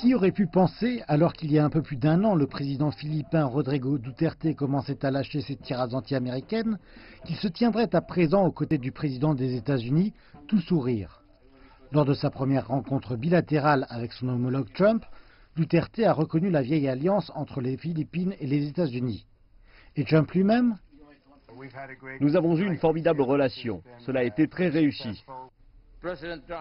Qui aurait pu penser, alors qu'il y a un peu plus d'un an, le président philippin Rodrigo Duterte commençait à lâcher ses tirades anti-américaines, qu'il se tiendrait à présent aux côtés du président des États-Unis, tout sourire. Lors de sa première rencontre bilatérale avec son homologue Trump, Duterte a reconnu la vieille alliance entre les Philippines et les États-Unis. Et Trump lui-même? Nous avons eu une formidable relation. Cela a été très réussi.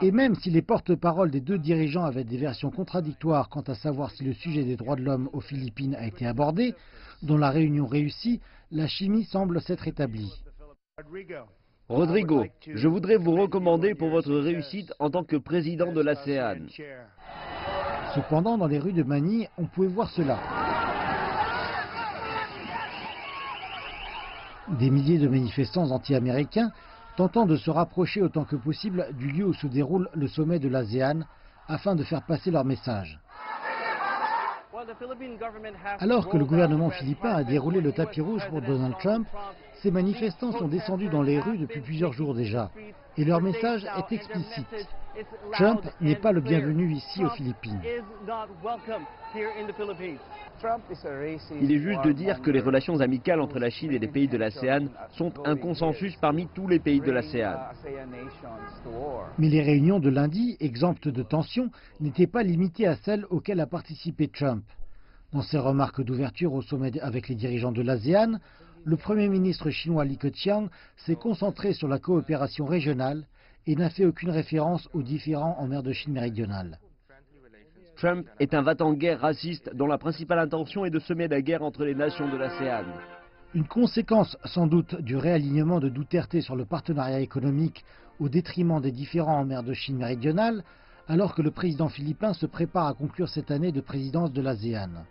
Et même si les porte-paroles des deux dirigeants avaient des versions contradictoires quant à savoir si le sujet des droits de l'homme aux Philippines a été abordé, dans la réunion réussie, la chimie semble s'être établie. Rodrigo, je voudrais vous recommander pour votre réussite en tant que président de l'ASEAN. Cependant, dans les rues de Manille, on pouvait voir cela. Des milliers de manifestants anti-américains tentant de se rapprocher autant que possible du lieu où se déroule le sommet de l'ASEAN afin de faire passer leur message. Alors que le gouvernement philippin a déroulé le tapis rouge pour Donald Trump, ces manifestants sont descendus dans les rues depuis plusieurs jours déjà, et leur message est explicite. Trump n'est pas le bienvenu ici aux Philippines. Il est juste de dire que les relations amicales entre la Chine et les pays de l'ASEAN sont un consensus parmi tous les pays de l'ASEAN. Mais les réunions de lundi, exemptes de tensions, n'étaient pas limitées à celles auxquelles a participé Trump. Dans ses remarques d'ouverture au sommet avec les dirigeants de l'ASEAN, le Premier ministre chinois Li Keqiang s'est concentré sur la coopération régionale et n'a fait aucune référence aux différends en mer de Chine méridionale. Trump est un va-t-en-guerre raciste dont la principale intention est de semer la guerre entre les nations de l'ASEAN. Une conséquence sans doute du réalignement de Duterte sur le partenariat économique au détriment des différends en mer de Chine méridionale, alors que le président philippin se prépare à conclure cette année de présidence de l'ASEAN.